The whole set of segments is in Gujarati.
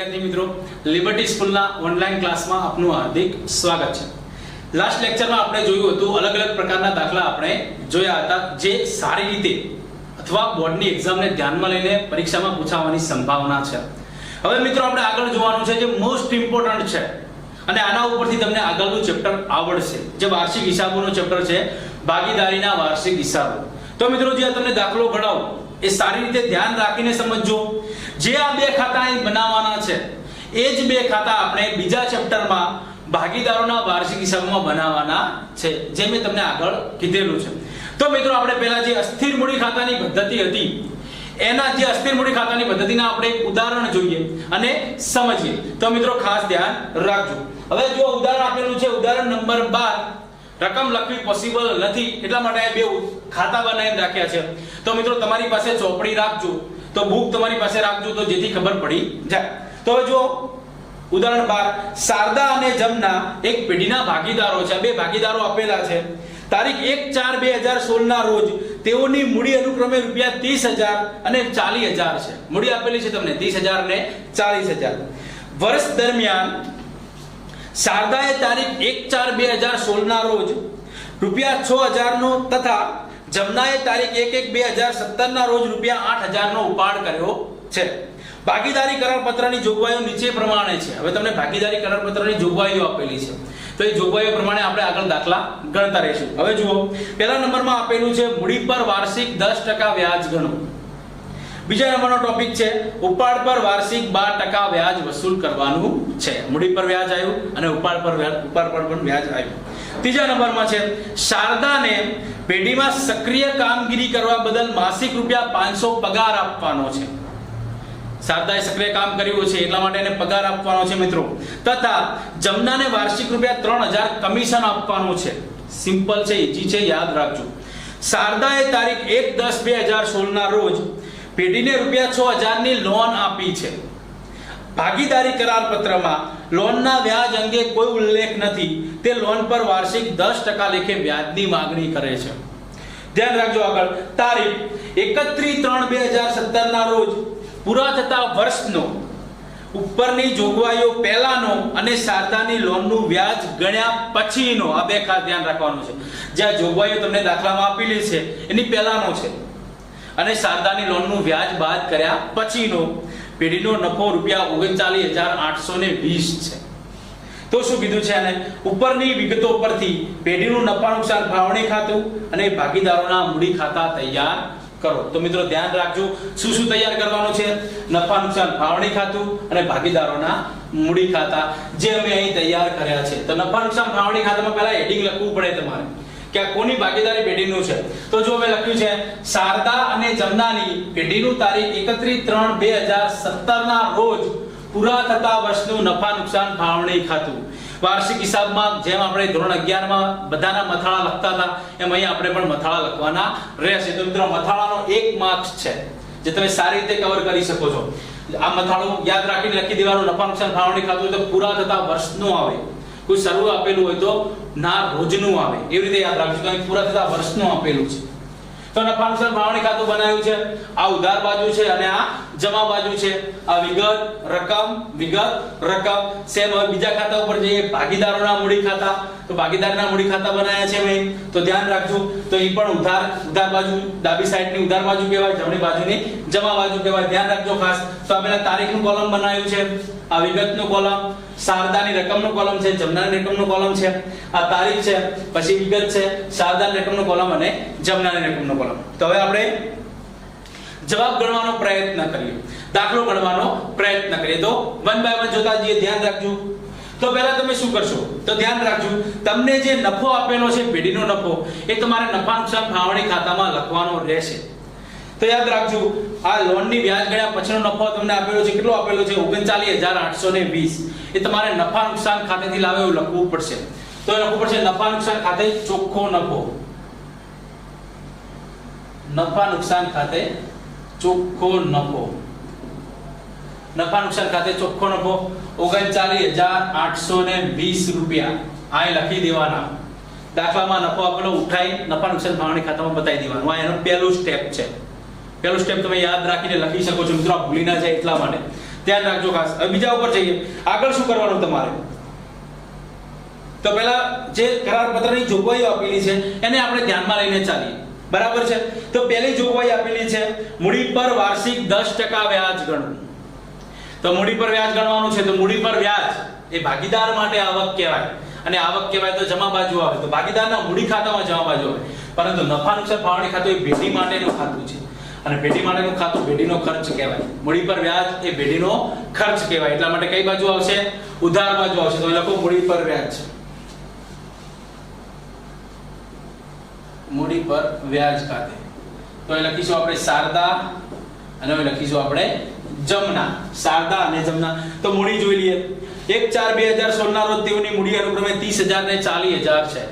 વિદ્યાર્થી મિત્રો, લિબર્ટી સ્કૂલના ઓનલાઈન ક્લાસમાં આપનું હાર્દિક સ્વાગત છે। લાસ્ટ લેક્ચરમાં આપણે જોયું હતું અલગ અલગ પ્રકારના દાખલા આપણે જોયા હતા જે સારી રીતે અથવા બોર્ડની એક્ઝામને ધ્યાનમાં લઈને પરીક્ષામાં પૂછાવાની સંભાવના છે। હવે મિત્રો આપણે આગળ જોવાનું છે જે મોસ્ટ ઇમ્પોર્ટન્ટ છે અને આના ઉપરથી તમને આગળનું ચેપ્ટર આવડશે જે વાર્ષિક હિસાબોનો ચેપ્ટર છે, ભાગીદારીના વાર્ષિક હિસાબો। તો મિત્રો જે તમને દાખલો ગણાવું એ સારી રીતે ધ્યાન રાખીને સમજજો। જે આ બે ખાતા અહીં બનાવવાના છે એ જ બે ખાતા આપણે બીજા ચેપ્ટરમાં ભાગીદારોના વાર્ષિક હિસાબોમાં બનાવવાના છે જે મેં તમને આગળ કીધેલું છે। તો મિત્રો આપણે પહેલા જે અસ્થિર મૂડી ખાતાની પદ્ધતિ હતી એના જે અસ્થિર મૂડી ખાતાની પદ્ધતિના આપણે એક ઉદાહરણ જોઈએ અને સમજીએ। તો મિત્રો ખાસ ધ્યાન રાખજો। હવે જો ઉદાહરણ આપેલું છે ઉદાહરણ નંબર 12 રકમ લખવી પોસિબલ નથી એટલા માટે આ બે ખાતા બનાવીને રાખ્યા છે। તો મિત્રો તમારી પાસે ચોપડી રાખજો, તો બુક તમારી પાસે રાખજો તો જેથી ખબર પડી જાય। તો જો ઉદાહરણ 12 શારદા અને જમના એક પેઢીના ભાગીદારો છે। બે ભાગીદારો આપેલા છે। તારીખ 1/4/2016 ના રોજ તેઓની મૂડી અનુક્રમે રૂપિયા 30,000 અને 40,000 છે। મૂડી આપેલી છે તમને 30,000 અને 40,000। વર્ષ દરમિયાન શારદાએ તારીખ 1/4/2016 ના રોજ રૂપિયા 6,000 નો તથા જમનાએ તારીખ 1/1/2017 ના રોજ રૂપિયા 8,000 નો ઉપાડ કર્યો છે। ભાગીદારી કરારપત્રની જોગવાઈઓ નીચે પ્રમાણે છે। હવે તમને ભાગીદારી કરારપત્રની જોગવાઈઓ આપેલી છે તો એ જોગવાઈઓ પ્રમાણે આપણે આગળ દાખલા ગણતા રહીશું। હવે જુઓ પહેલા નંબરમાં આપેલું છે મૂડી પર વાર્ષિક 10% વ્યાજ ગણો। બીજા નંબરનો ટોપિક છે ઉપાડ પર વાર્ષિક 12% વ્યાજ વસૂલ કરવાનું છે। મૂડી પર વ્યાજ આવ્યું અને ઉપાડ પર પણ વ્યાજ આવ્યું। ત્રીજા નંબરમાં છે શારદાને પેઢીમાં સક્રિય કામગીરી કરવા બદલ માસિક રૂપિયા 500 પગાર આપવાનો છે। શારદાએ સક્રિય કામ કર્યું છે એટલા માટે એને પગાર આપવાનો છે મિત્રો। તથા જમનાને વાર્ષિક રૂપિયા 3,000 કમિશન આપવાનું છે। સિમ્પલ છે, ઈઝી છે, યાદ રાખજો। શારદાએ તારીખ 1/10/2016 ના રોજ પેઢીને રૂપિયા 6,000 ની લોન આપી છે। ભાગીદારી કરારપત્રમાં લોનના વ્યાજ અંગે કોઈ ઉલ્લેખ નથી। તે લોન પર વાર્ષિક 10% લેખે વ્યાજની માંગણી કરે છે। ધ્યાન રાખજો। આગળ તારીખ 31/3/2017 ના રોજ પૂરા થતા વર્ષનો ઉપરની જોગવાઈઓ પહેલાનો અને શારદાની લોનનું વ્યાજ ગણ્યા પછીનો, આ બે ખાસ ધ્યાન રાખવાનું છે। જ્યાં જોગવાઈઓ તમને દાખલામાં આપેલી છે એની પહેલાનો છે અને શારદાની લોનનું વ્યાજ બાદ કર્યા પછીનો પેઢીનો નફો રૂપિયા 39,820 છે। તો શું કીધું છે આને ઉપરની વિગતો પરથી પેઢીનું નફા નુકસાન ફાળવણી ખાતું અને ભાગીદારોના મૂડી ખાતા તૈયાર કરો। તો મિત્રો ધ્યાન રાખજો શું શું તૈયાર કરવાનું છે, નફા નુકસાન ફાળવણી ખાતું અને ભાગીદારોના મૂડી ખાતા જે અમે અહીં તૈયાર કર્યા છે। તો નફા નુકસાન ફાળવણી ખાતામાં પહેલા હેડિંગ લખવું પડે તમારે કે આ કોની ભાગીદારી પેઢીનું છે। તો જો મેં લખ્યું છે શારદા અને જમનાની પેઢીનું તારીખ 31/3/2017 ના રોજ પૂરા થતા વર્ષનું નફા નુકસાન ફાળવણી ખાતું। વાર્ષિક હિસાબમાં જેમ આપણે ધોરણ 11 માં બધાના મથાળા લખતા હતા એમ અહીં આપણે પણ મથાળા લખવાના રહેશે। તો મિત્રો મથાળાનો 1 માર્ક્સ છે જે તમે સારી રીતે કવર કરી શકો છો। આ મથાળું યાદ રાખીને લખી દેવાનું। નફા નુકસાન ફાળવણી ખાતું તો પૂરા થતા વર્ષનું આવે, કોઈ શરૂ આપેલું હોય તો ના રોજનું આવે, એવી રીતે યાદ રાખજો કે પૂરા થતા વર્ષનું આપેલું છે। તો નફા નુકસાન ફાળવણી ખાતું બનાવ્યું છે। આ ઉધાર બાજુ છે અને આ જમા બાજુ છે। આ વિગત રકમ સેમ। હવે બીજા ખાતા ઉપર જઈએ ભાગીદારોના મૂડી ખાતા। તો ભાગીદારના મૂડી ખાતા બનાવ્યા છે મેં, તો ધ્યાન રાખજો। તો એ પણ ઉધાર બાજુ ડાબી સાઈડની ઉધાર બાજુ કહેવાય, જમણી બાજુની જમા બાજુ કહેવાય, ધ્યાન રાખજો ખાસ। તો આ પેલા તારીખનું કોલમ બનાવ્યું છે, આ વિગતનું કોલમ, શારદાની રકમનું કોલમ છે, જમનાની રકમનું કોલમ છે, આ તારીખ છે, પછી વિગત છે, શારદાની રકમનું કોલમ અને જમનાની રકમનું કોલમ। તો હવે આપણે જવાબ ગણવાનો પ્રયત્ન કરીએ, દાખલો ગણવાનો પ્રયત્ન કરીએ। તો 1 by 1 જોતા જઈએ, ધ્યાન રાખજો। તો પહેલા તમે શું કરશો તો ધ્યાન રાખજો તમને જે નફો આપેલો છે પેઢીનો નફો એ તમારે નફા નુકસાન ફાળવણી ખાતામાં લખવાનો રહેશે। તો યાદ રાખજો આ લોનની વ્યાજ ગણ્યા પછીનો નફો તમને આપેલો છે, કેટલો આપેલો છે 39,820। એ તમારે નફા નુકસાન ખાતેથી લાવે એવું લખવું પડશે। તો એ લખવું પડશે નફા નુકસાન ખાતે ચોખ્ખો નફો, નફા નુકસાન ખાતે ચોખ્ખો નફો, નફા નુકસાન ખાતે ચોખ્ખો નફો 39,820 રૂપિયા આ લખી દેવાના। દાખલામાં નફો આપેલો ઉઠાઈ નફા નુકસાન ફાળવણી ખાતામાં બતાવી દેવાનું। આ એનો પહેલું સ્ટેપ છે। પહેલું સ્ટેપ તમે યાદ રાખીને લખી શકો છો મિત્રો, ભૂલી ના જાય એટલા માટે। ધ્યાન રાખજો ખાસ. હવે બીજા ઉપર જઈએ. આગળ શું કરવાનું તમારે? તો પહેલા જે કરાર પત્રની જોગવાઈઓ આપેલી છે એને આપણે ધ્યાનમાં લઈને ચાલીએ. બરાબર છે? તો પહેલી જોગવાઈ આપેલી છે મૂડી પર વાર્ષિક 10% વ્યાજ ગણવું. તો મૂડી પર વ્યાજ ગણવાનું છે. તો મૂડી પર વ્યાજ એ ભાગીદાર માટે આવક કહેવાય, અને આવક કહેવાય તો જમા બાજુ આવે. તો ભાગીદારના મૂડી ખાતામાં જમા બાજુ આવે, પરંતુ નફા નુકસાન ફાળવણી ખાતું એ ભેટી માટેનું ખાતું છે, અને ભેટી માટેનું ખાતું ભેટીનો ખર્ચ કહેવાય. મૂડી પર વ્યાજ એ ભેટીનો ખર્ચ કહેવાય. એટલા માટે કઈ બાજુ આવશે? ઉધાર બાજુ આવશે. તો લખો મૂડી પર વ્યાજ. મૂડી પર વ્યાજ ખાતે. તો એ લખીશું આપણે શારદા, અને હવે લખીશું આપણે જમના. શારદા અને જમના. તો મૂડી જોઈ લઈએ. 1/4/2016 ના રોજ તેઓની મૂડી અનુક્રમે 30,000 ને 40,000 છે.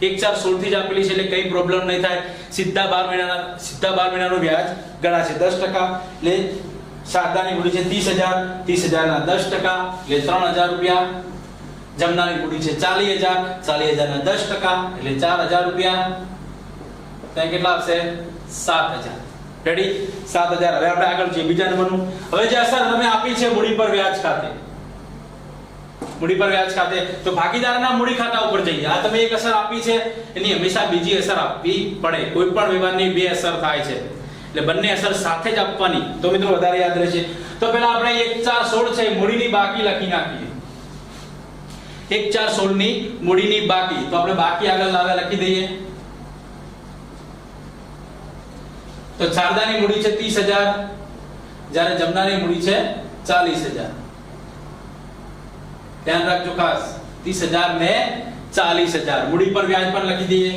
1/4/16 થી જ આપેલી છે એટલે કઈ પ્રોબ્લેમ નહીં થાય. સીધા 12 મહિનાનું વ્યાજ ગણાશે 10%. એટલે શારદાની મૂડી છે 30,000, 30,000 ના 10% એટલે 3,000 રૂપિયા. જમનાની મૂડી છે 40,000, 40,000 ના 10% એટલે 4,000 રૂપિયા. ત્યાં કેટલા આવશે? 7,000. રેડી? 7,000. હવે આપણે આગળ જઈએ બીજા નંબરનું. હવે જે અસર તમે આપી છે મૂડી પર વ્યાજ ખાતે, મૂડી પર વ્યાજ ખાતે, તો ભાગીદારના મૂડી ખાતા ઉપર જઈએ. આ તમે એક અસર આપી છે, એની હંમેશા બીજી અસર આપવી પડે. કોઈ પણ વ્યવહારની બે અસર થાય છે એટલે બંને અસર સાથે જ આપવાની, તો મિત્રો વધારે યાદ રહેશે. તો પહેલા આપણે 1/4/16 છે મૂડીની બાકી લખી નાખીએ. 1/4/16 ની મૂડીની બાકી. તો આપણે બાકી આગળ લાવે લખી દઈએ. તો શારદાની મૂડી છે 30,000, જ્યારે જમનાની મૂડી છે 40,000. ધ્યાન રાખજો ખાસ. 30,000 ને 40,000. મૂડી પર વ્યાજ પણ લખી દઈએ.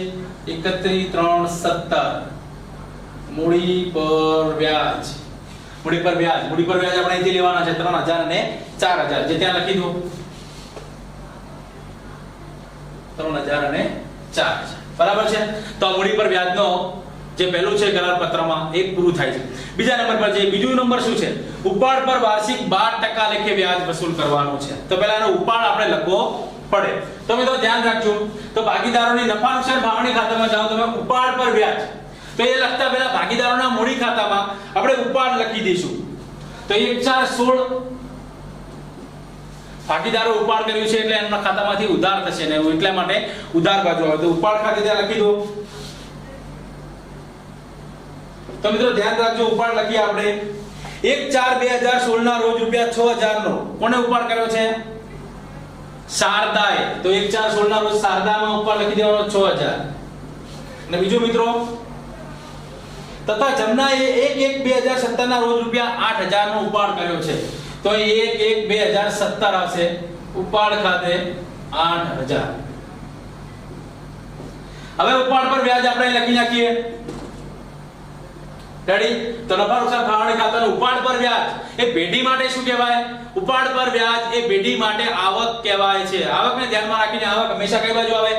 31/3/17 મૂડી પર વ્યાજ. મૂડી પર વ્યાજ આપણે અહીંથી લેવાના છે 3,000 અને 4,000. જે ત્યાં લખી દો 3,000 અને 4,000. બરાબર છે? તો આ મૂડી પર વ્યાજનો જે પહેલું છે કરાર પત્રમાં એ પૂરું થાય છે. બીજા નંબર પર જે બીજું નંબર શું છે? ઉપાડ પર વાર્ષિક 12% લેખે વ્યાજ વસૂલ કરવાનું છે. તો પહેલા એનો ઉપાડ આપણે લખવો પડે. તો મિત્રો ધ્યાન રાખજો. તો ભાગીદારોની નફા નુકસાન ફાળવણી ખાતામાં જાઓ તમે ઉપાડ પર વ્યાજ. તો એ લખતા પહેલા ભાગીદારોના મૂડી ખાતામાં આપણે ઉપાડ લખી દઈશું. તો 1/4/16 ભાગીદારો ઉપાડ કર્યું છે એટલે એમના ખાતામાંથી ઉધાર થશે ને એટલા માટે ઉધાર બાજુ આવે. તો ઉપાડ ખાતે ત્યાં લખી દો. તો મિત્રો ધ્યાન રાખજો. ઉપાડ લખીએ આપણે. 1/4/2016 ના રોજ ₹6,000 નો કોને ઉપાડ કર્યો છે? શારદાએ. તો 1/4/16 ના રોજ શારદામાં ઉપાડ લખી દેવાનો 6,000. અને બીજો મિત્રો તથા જમનાએ 1/1/2017 ના રોજ ₹8,000 નો ઉપાડ કર્યો છે. તો 1/1/2017 આવશે ઉપાડ ખાતે 8,000. હવે ઉપાડ પર વ્યાજ આપણે લખી નાખીએ. રેડી? તો નફા નુકસાન ફાળવણી ખાતાનું ઉપાડ પર વ્યાજ એ પેઢી માટે શું કહેવાય? ઉપાડ પર વ્યાજ એ પેઢી માટે આવક કહેવાય છે. આવકને ધ્યાનમાં રાખીને આવક હંમેશા કઈ બાજુ આવે?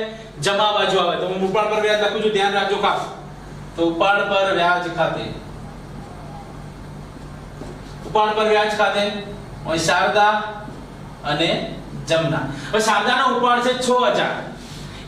જમા બાજુ આવે. તો હું ઉપાડ પર વ્યાજ લખું છું, ધ્યાન રાખજો ખાસ. તો ઉપાડ પર વ્યાજ ખાતે, ઉપાડ પર વ્યાજ ખાતે શારદા અને જમના. હવે શારદાનો ઉપાડ છે 6,000,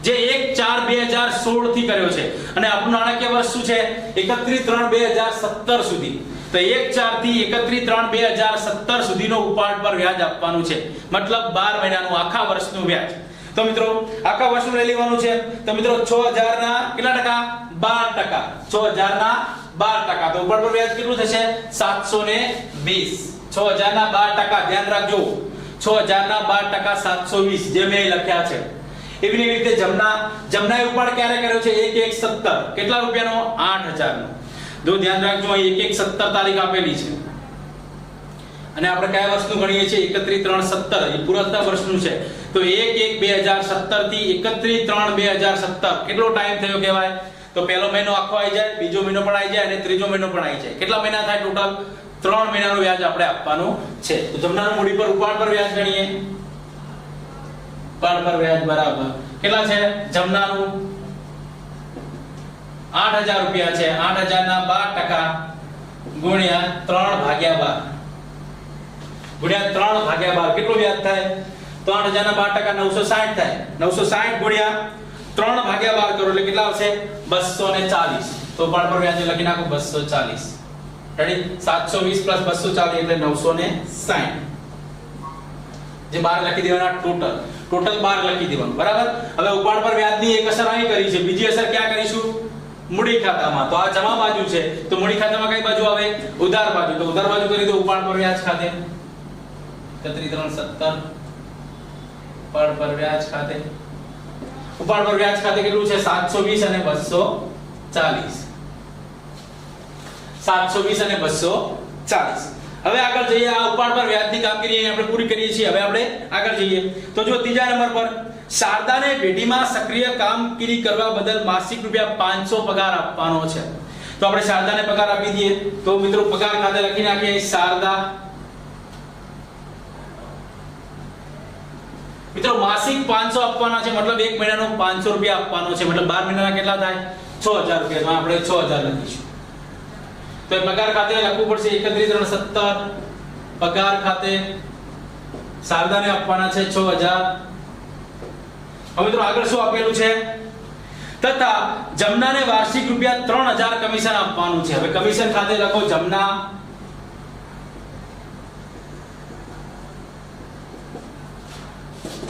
જે 1/4/2016 થી કર્યો છે, અને આપણું નાણાકીય વર્ષ શું છે? 31/3/2017 સુધી. તો 1/4 થી 31/3/2017 સુધીનો ઉપાડ પર વ્યાજ આપવાનું છે. મતલબ 12 મહિનાનું આખા વર્ષનું વ્યાજ. તો મિત્રો આખા વર્ષનું લઈ લેવાનું છે. તો મિત્રો 6,000 ના કેટલા ટકા? 12%. 6,000 ના 12%. તો ઉપાડ પર વ્યાજ કેટલું થશે? 720. 6,000 ના 12%. ધ્યાન રાખજો. 6,000 ના 12% 720 જે મેં લખ્યા છે. એવી રીતે જમનાએ ઉપાડ ક્યારે કર્યો છે? 1/1/17. કેટલા રૂપિયાનો? 8,000 નો. જો ધ્યાન રાખજો, અહીં 1/1/17 તારીખ આપેલી છે, અને આપણે કયા વર્ષનું ગણીએ છીએ? 31/3/17. એ પૂરતા વર્ષનું છે. તો 1/1/2017 થી 31/3/2017 કેટલો ટાઈમ થયો કહેવાય? તો પહેલો મહિનો આખો આવી જાય, બીજો મહિનો પણ આવી જાય, અને ત્રીજો મહિનો પણ આવી જાય. કેટલા મહિના થાય ટોટલ? 3 મહિનાનું વ્યાજ આપણે આપવાનું છે. તો જમનાની મૂડી પર ઉપાડ પર વ્યાજ ગણીએ. ઉપાડ પર વ્યાજ બરાબર કેટલા છે? જમનાનું 8,000 રૂપિયા છે. 8,000 ના 12% ગુણ્યા 3/12 ગુણ્યા 3/12 કેટલું વ્યાજ થાય? તો 8,000 ના 12% 960 થાય. 960 ગુણ્યા 3/12 કરો એટલે કેટલા આવશે? 240. તો ઉપાડ પર વ્યાજ લખી નાખો 240. રેડી 720 પ્લસ 240 એટલે 960 જે 12 લખી દેવાના ટોટલ 12 લખી દેવાનું બરાબર. હવે ઉપાડ પર વ્યાજની એક અસર અહીં કરી છે, બીજી અસર ક્યાં કરીશું? મૂડી ખાતામાં. તો આ જમા બાજુ છે તો મૂડી ખાતામાં કઈ બાજુ આવે? ઉધાર બાજુ. તો ઉધાર બાજુ કરી દો ઉપાડ પર વ્યાજ ખાતે 3370 ઉપાડ પર વ્યાજ ખાતે. ઉપાડ પર વ્યાજ ખાતે કેટલું છે? 720 અને 240. 720 અને 240. હવે આગળ જઈએ. આ ઉપાડ પર વ્યાજની કામગીરી આપણે પૂરી કરીએ છીએ. હવે આપણે આગળ જઈએ તો જો ત્રીજા નંબર પર શારદાને પેઢીમાં સક્રિય કામગીરી કરવા બદલ માસિક ₹500 પગાર આપવાનો છે. તો આપણે શારદાને પગાર આપી દઈએ. તો મિત્રો પગાર ખાતે લખી નાખીએ શારદા. મિત્રો માસિક 500 આપવાના છે, મતલબ એક મહિનાનો ₹500 આપવાનો છે, મતલબ 12 મહિનાના કેટલા થાય? 6000 રૂપિયા. તો આપણે 6000 લખીશું. તો પગાર ખાતે લખવું પડશે 31,370 પગાર ખાતે શારદાને આપવાના છે 6000. હવે મિત્રો આગળ શું આપેલું છે? તથા જમનાને વાર્ષિક ₹3000 કમિશન આપવાનું છે. હવે કમિશન ખાતે લખો જમના.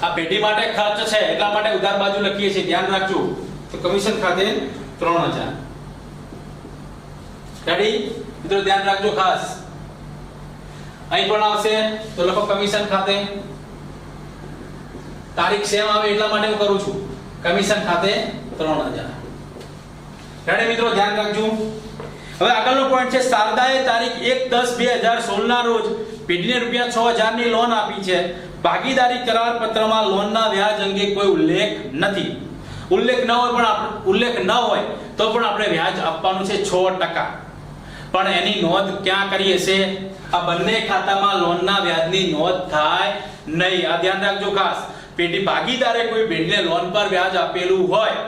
આ પેઢી માટે ખર્ચ છે એટલા માટે ઉધાર બાજુ લખીએ છીએ, ધ્યાન રાખજો. તો કમિશન ખાતે 3000. રેડી મિત્રો ધ્યાન રાખજો ખાસ. અહીં પણ આવશે તો લખો કમિશન ખાતે. તારીખ સેમ આવે એટલા માટે હું કરું છું. કમિશન ખાતે 3000. રેડી મિત્રો ધ્યાન રાખજો. હવે આગળનો પોઈન્ટ છે શારદાએ તારીખ 1/10/2016 ના રોજ પેઢીને ₹6000 ની લોન આપી છે. ભાગીદારી કરાર પત્રમાં લોનના વ્યાજ અંગે કોઈ ઉલ્લેખ નથી. ઉલ્લેખ ન હોય તો પણ આપણે વ્યાજ આપવાનું છે 6%. પણ એની નોંધ ક્યાં કરીએ છે? આ બંને ખાતામાં લોનના વ્યાજની નોંધ થાય નહીં. આ ધ્યાન રાખજો ખાસ. પેઢી ભાગીદારે કોઈ પેઢીને લોન પર વ્યાજ આપેલું હોય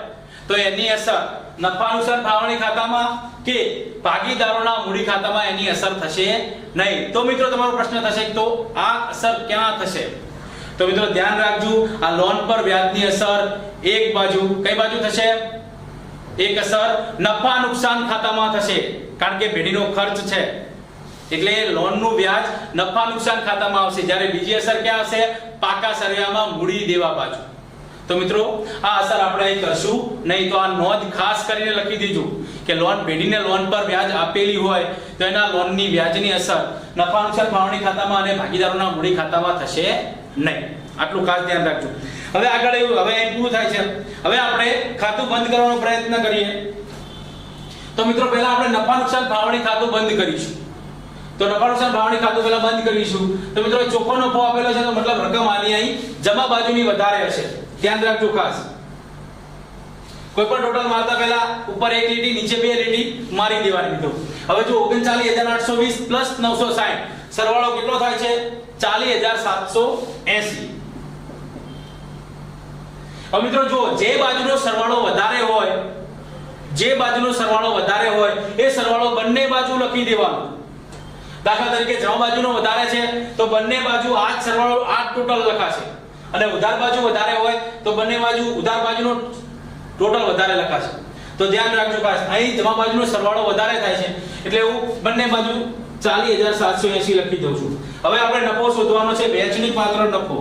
તો એની અસર નફા નુકસાન ફાળવણી ખાતામાં કે ભાગીદારોના મૂડી ખાતામાં એની અસર થશે નહીં. તો મિત્રો તમારો પ્રશ્ન થશે તો આ અસર ક્યાં થશે? તો મિત્રો ધ્યાન રાખજો. આ લોન પર વ્યાજની અસર એક બાજુ કઈ બાજુ થશે? એક અસર નફા નુકસાન ખાતામાં થશે, કારણ કે પેઢીનો ખર્ચ છે એટલે લોનનું વ્યાજ નફા નુકસાન ખાતામાં આવશે. જ્યારે બીજી અસર ક્યાં આવશે? પાકા સરવાળામાં મૂડી દેવા બાજુ. તો મિત્રો આ અસર આપણે અહીં કરશું નહીં. તો આ નોંધ ખાસ કરીને લખી દેજો કે પેઢીને લોન પર વ્યાજ આપેલી હોય તો એના લોનની વ્યાજની અસર નફા નુકસાન ફાળવણી ખાતામાં અને ભાગીદારોના મૂડી ખાતામાં થશે નહીં. આટલું ખાસ ધ્યાન રાખજો. હવે આગળ હવે અહીં પૂરું થાય છે. હવે આપણે ખાતું બંધ કરવાનો પ્રયત્ન કરીએ. તો મિત્રો પહેલા આપણે નફા નુકસાન ફાળવણી ખાતું બંધ કરીશું. તો નફા નુકસાન ફાળવણી ખાતું પહેલા બંધ કરીશું. તો મિત્રો ચોખ્ખો નફો આપેલો છે તો મતલબ રકમ આની અહીં જમા બાજુની વધારે હશે. ધ્યાન રાખજો ખાસ. કોઈ પણ ટોટલ મારતા પહેલા ઉપર એક લીટી નીચે બે લીટી મારી દેવાની મિત્રો. હવે જો 39820 પ્લસ 960 સરવાળો કેટલો થાય છે? 40780. હવે મિત્રો જો જે બાજુનો સરવાળો વધારે હોય એ સરવાળો બંને બાજુ લખી દેવાનો. દાખલા તરીકે જમા બાજુનો વધારે છે તો બંને બાજુ આ જ સરવાળો આ ટોટલ લખાશે, અને ઉધાર બાજુ વધારે હોય તો બંને બાજુ ઉધાર બાજુનો ટોટલ વધારે લખાશે. તો ધ્યાન રાખજો ખાસ. અહીં જમા બાજુનો સરવાળો વધારે થાય છે એટલે હું બંને બાજુ 40780 લખી દઉં છું. હવે આપણે નફો શોધવાનો છે. વેચણી પાત્ર નફો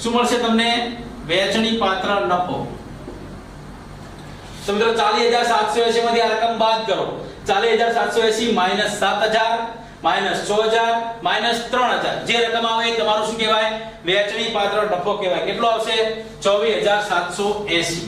શું મળશે તમને? વેચણી પાત્ર નફો. તો મિત્રો 40780 માંથી આ રકમ બાદ કરો. 40780 માઈનસ 7000 માઈનસ 6000 માઈનસ 3000 જે રકમ આવે એ તમારું શું કહેવાય? વેચણી પાત્ર નફો કહેવાય. કેટલો આવશે? 24780.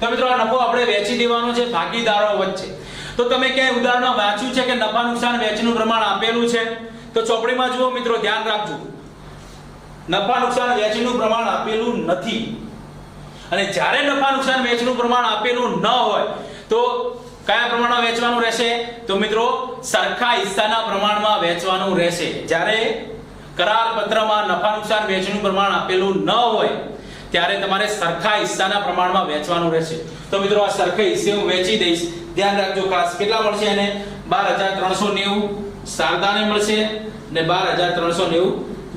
તો મિત્રો આ નફો આપણે વેચી દેવાનો છે ભાગીદારો વચ્ચે. તો તમે ક્યાંય ઉદાહરણમાં વાંચ્યું છે કે નફા નુકસાન વેચનું પ્રમાણ આપેલું છે? તો ચોપડીમાં જુઓ મિત્રો, ધ્યાન રાખજો. નફા નુકસાન વેચનું પ્રમાણ આપેલું નથી. અને જ્યારે નફા નુકસાન વેચનું પ્રમાણ આપેલું ન હોય તો કયા પ્રમાણમાં વેચવાનું રહેશે? તો મિત્રો સરખા હિસ્સાના પ્રમાણમાં વેચવાનું રહેશે. જ્યારે કરાર પત્રમાં નફા નુકસાન વેચનું પ્રમાણ આપેલું ન હોય ત્યારે તમારે સરખા હિસ્સાના પ્રમાણમાં વેચવાનું રહેશે. તો મિત્રો આ સરખા હિસ્સે હું વેચી દઈશ. ધ્યાન રાખજો ખાસ. કેટલા મળશે? એને 12390 શારદાને મળશે ને 12390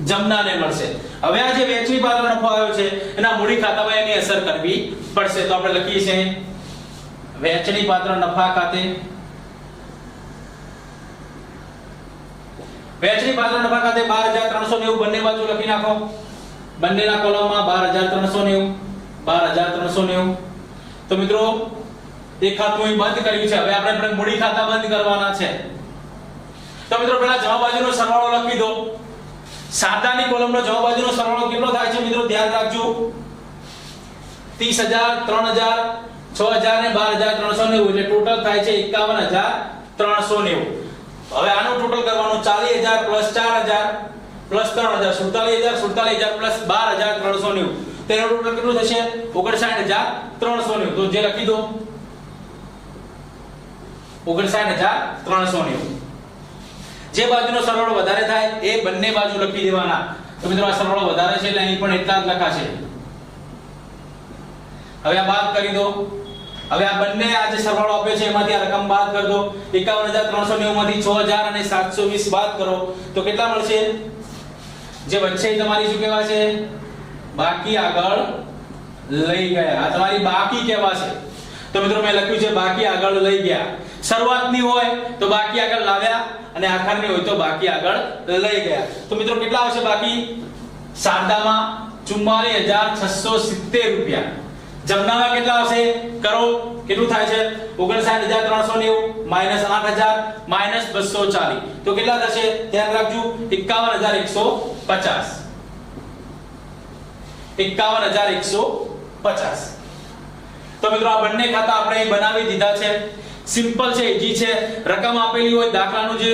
જમનાને મળશે. હવે આ જે વહેંચણી પાત્ર નફો આવ્યો છે એના મૂડી ખાતામાં એની અસર કરવી પડશે. તો આપણે લખીએ છીએ વહેંચણી પાત્ર નફા ખાતે વહેંચણી પાત્ર નફા ખાતે 12390 બંને બાજુ લખી નાખો. બંનેના કોલમમાં 12390 12390. તો મિત્રો એક ખાતું અહીં બંધ કર્યું છે. હવે આપણે મૂડી ખાતા બંધ કરવાના છે. તો મિત્રો પહેલા જમા બાજુનો સરવાળો લખી દો. સાદાની કોલમનો જમા બાજુનો સરવાળો કેટલો થાય છે મિત્રો ધ્યાન રાખજો. 30000 3000 6000 ને 12390 એટલે ટોટલ થાય છે 51390. હવે આનું ટોટલ કરવાનું 40000 + 4000 + 3000 47000 47000 + 12390. તેનો ટોટલ કેટલું થશે 59390. તો જે લખી દો 59390. જે બાજુનો સરવાળો વધારે થાય એ બંને બાજુ લખી દેવાના. તો મિત્રો આ સરવાળો વધારે છે એટલે અહીં પણ એટલા જ લખાશે. હવે આ બાદ કરી દો. હવે આ બંને આ જે સરવાળો આપ્યો છે એમાંથી આ રકમ બાદ કરી દો. 51390 માંથી 6000 અને 720 બાદ કરો તો કેટલા મળશે? જે વચ્ચે તમારી શું કહેવાશે? બાકી આગળ લઈ ગયા. આ તમારી બાકી કહેવાશે. તો મિત્રો મેં લખ્યું છે બાકી આગળ લઈ ગયા. શરૂઆતની હોય તો બાકી આગળ લાવ્યા અને આખરની હોય તો બાકી આગળ લઈ ગયા. તો મિત્રો કેટલા આવશે બાકી? સાદામાં 44670 રૂપિયા. જમનામાં કેટલા આવશે? કરો કેટલું થાય છે? 59390 -8000 -240. તો કેટલા થશે? ધ્યાન રાખજો 51150. 51150. તો મિત્રો આ બંને ખાતા આપણે બનાવી દીધા છે. સિમ્પલ છે, ઈઝી છે. રકમ આપેલી હોય દાખલાનું જે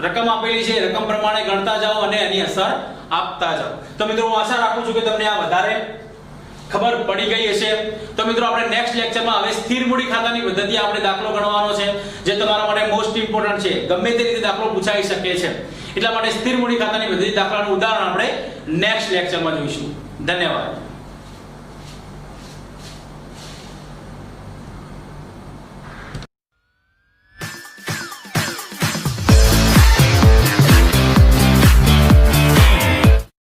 રકમ આપેલી છે રકમ પ્રમાણે ગણતા જાઓ અને એની અસર આપતા જાઓ. તો મિત્રો હું આશા રાખું છું કે તમને આ વધારે ખબર પડી ગઈ હશે. તો મિત્રો આપણે નેક્સ્ટ લેક્ચરમાં હવે સ્થિર મૂડી ખાતાની પદ્ધતિ આપણે દાખલો ગણવાનો છે જે તમારા માટે મોસ્ટ ઇમ્પોર્ટન્ટ છે. ગમે તે રીતે દાખલો પૂછાઈ શકે છે. એટલા માટે સ્થિર મૂડી ખાતાની પદ્ધતિ દાખલાનું ઉદાહરણ આપણે નેક્સ્ટ લેક્ચરમાં જોઈશું. ધન્યવાદ.